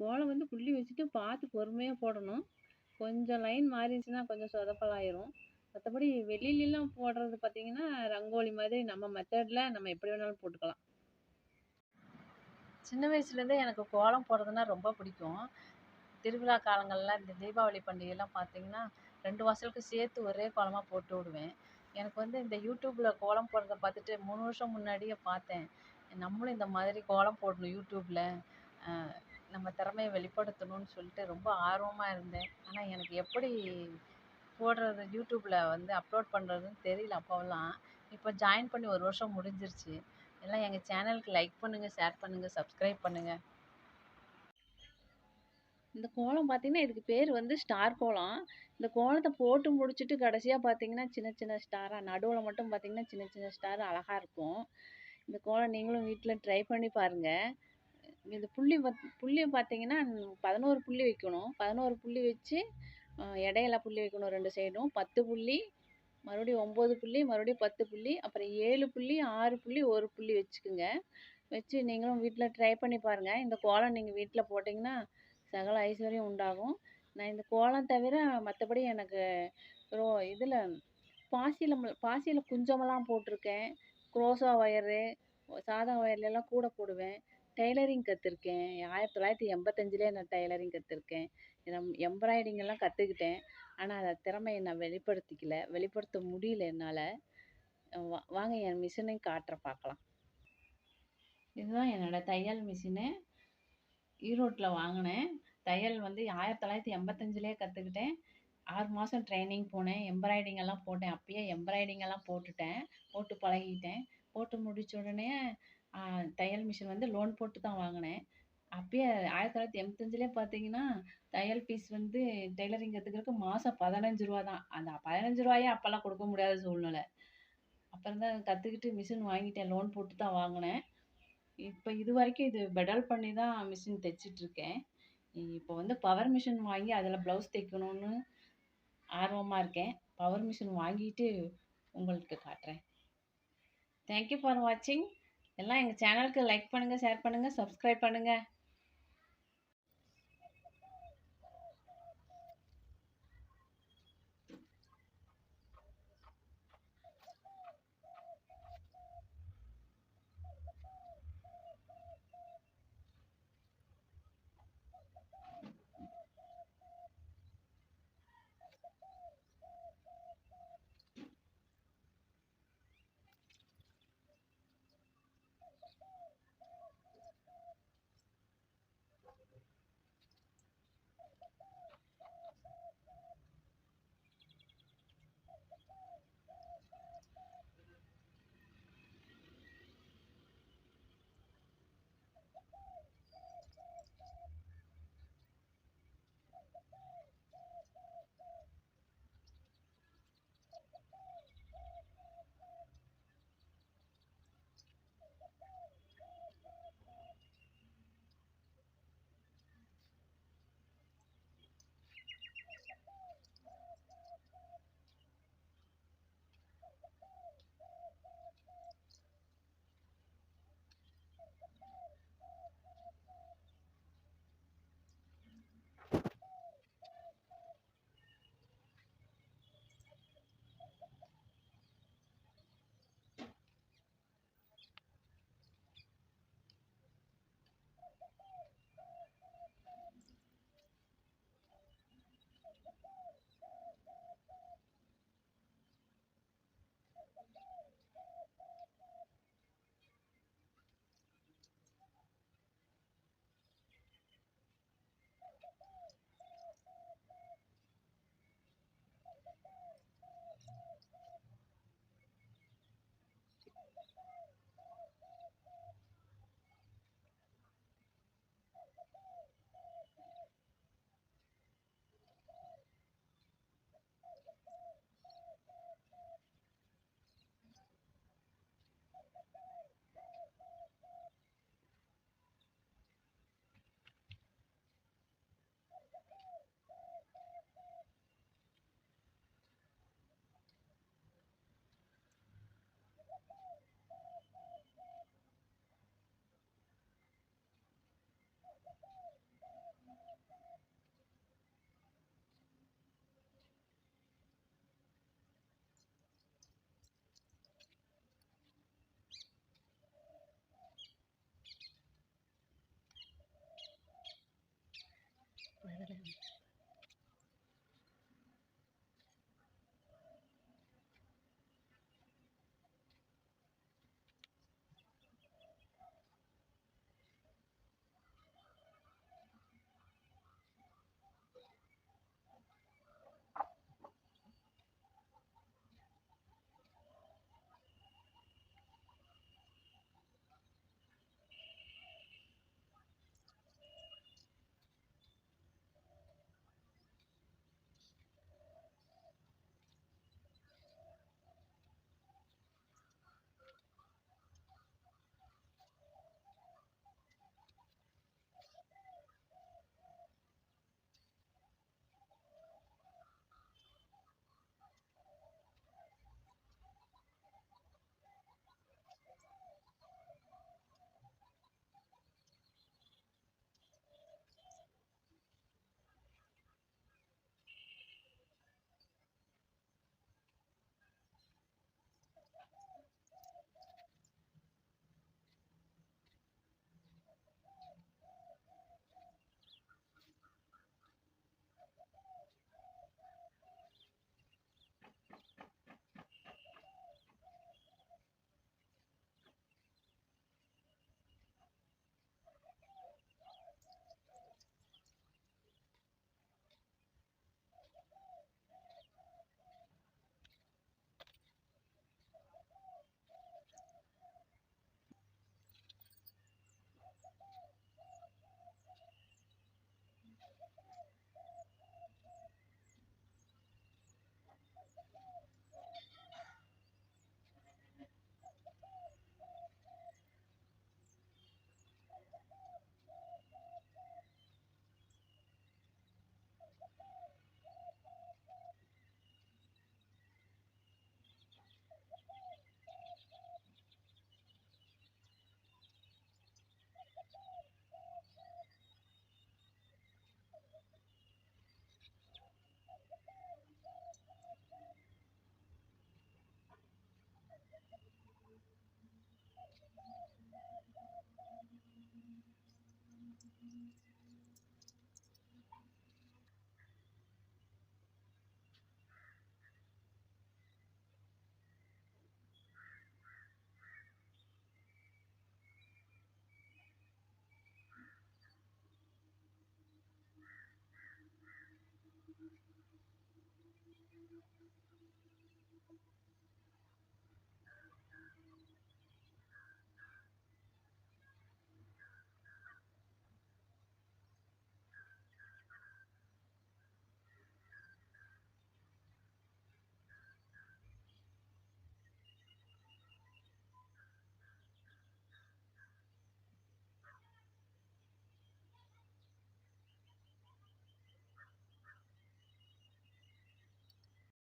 கோலம் வந்து புள்ளி வச்சுட்டு பார்த்து பொறுமையா போடணும். கொஞ்சம் லைன் மாறிடுச்சுன்னா கொஞ்சம் சொதப்பலாயிரும். மத்தபடி வெளிலலாம் போடுறது பார்த்தீங்கன்னா, ரங்கோலி மாதிரி நம்ம மெத்தட்ல நம்ம எப்படி வேணாலும் போட்டுக்கலாம். சின்ன வயசுலேருந்தே எனக்கு கோலம் போடுறதுன்னா ரொம்ப பிடிக்கும். திருவிழா காலங்கள்ல இந்த தீபாவளி பண்டிகைலாம் பார்த்தீங்கன்னா, 2 வாசலுக்கு சேர்த்து ஒரே கோலமா போட்டு விடுவேன். எனக்கு வந்து இந்த யூடியூப்ல கோலம் போடுறத பார்த்துட்டு 3 வருஷம் முன்னாடியே பார்த்தேன். நம்மளும் இந்த மாதிரி கோலம் போடணும் யூடியூப்ல. அ நம்ம திறமைய வெளிப்படுத்தணும்னு சொல்லிட்டு ரொம்ப ஆர்வமா இருந்தேன். ஆனா எனக்கு எப்படி போடுறது யூடியூப்ல வந்து அப்லோட் பண்றதுன்னு தெரியல அப்போலாம். இப்போ ஜாயின் பண்ணி 1 வருஷம் முடிஞ்சிருச்சு. எல்லாம் எங்க சேனலுக்கு லைக் பண்ணுங்க, ஷேர் பண்ணுங்க, சப்ஸ்கிரைப் பண்ணுங்க. இந்த கோலம் பார்த்தீங்கன்னா, இதுக்கு பேர் வந்து ஸ்டார் கோலம். இந்த கோலத்த போட்டு முடிச்சுட்டு கடைசியா பார்த்தீங்கன்னா, சின்ன சின்ன ஸ்டாரா நடுவுல மட்டும் பார்த்தீங்கன்னா, சின்ன சின்ன ஸ்டார் அழகா இருக்கும். இந்த கோலம் நீங்களும் வீட்ல ட்ரை பண்ணி பாருங்க. இந்த புள்ளி பார்த்தீங்கன்னா, 11 புள்ளி வைக்கணும். 11 புள்ளி வச்சு, இடையில புள்ளி வைக்கணும் 2 சைடும். 10 புள்ளி, மறுபடியும் 9 புள்ளி, மறுபடியும் 10 புள்ளி, அப்புறம் 7 புள்ளி, 6 புள்ளி, 1 புள்ளி வச்சுக்குங்க. வச்சு நீங்களும் வீட்ல ட்ரை பண்ணி பாருங்க. இந்த கோலம் நீங்க வீட்ல போட்டீங்கன்னா, சகல ஐஸ்வர்யம் உண்டாகும். நான் இந்த கோலம் தவிர மத்தபடி எனக்கு இதுல பாசியில குஞ்சமெல்லாம் போட்டிருக்கேன். குரோஷா ஒயரு, சாதா ஒயர்லலாம் கூட போடுவேன். டெய்லரிங் கத்துருக்கேன். 1985லயே நான் டெய்லரிங் கத்துருக்கேன். எம்ப்ராய்டிங் எல்லாம் கத்துக்கிட்டேன். ஆனா, அத திறமைய நான் வெளிப்படுத்த முடியல என்னால. வாங்க என் மிஷினையும் காட்டுறேன் பார்க்கலாம். இதுதான் என்னோட தையல் மிஷினு. ஈரோட்ல வாங்குனேன். தையல் வந்து 1985லயே கத்துக்கிட்டேன். 6 மாசம் ட்ரெய்னிங் போனேன். எம்ப்ராய்டிங் எல்லாம் போட்டேன். அப்பயே எம்ப்ராய்டிங் எல்லாம் போட்டுட்டேன். போட்டு பழகிட்டேன். போட்டு முடிச்ச உடனே அ தையல் மிஷின் வந்து லோன் போட்டு தான் வாங்குனேன். அப்பயே 1985லயே பார்த்தீங்கன்னா, தையல் ஃபீஸ் வந்து டெய்லரிங் கத்துக்கிறதுக்கு மாசம் ரூ. 15 தான். அந்த ரூ. 15 அப்பலாம் குடுக்க முடியாத சூழ்நிலை. அப்புறம் தான் கத்துக்கிட்டு மிஷின் வாங்கிட்டேன். லோன் போட்டு தான் வாங்குனேன். இப்ப இதுவரைக்கும் இது பெடல் பண்ணி தான் மிஷின் தச்சுட்ருக்கேன். இப்போ வந்து பவர் மிஷின் வாங்கி அதில ப்ளவுஸ் தைக்கணும்னு ஆர்வமா இருக்கேன். பவர் மிஷின் வாங்கிட்டு உங்களுக்கு காட்டுறேன். தேங்க் யூ ஃபார் வாட்சிங். எல்லாம் எங்க சேனலுக்கு லைக் பண்ணுங்க, ஷேர் பண்ணுங்க, சப்ஸ்கிரைப் பண்ணுங்க.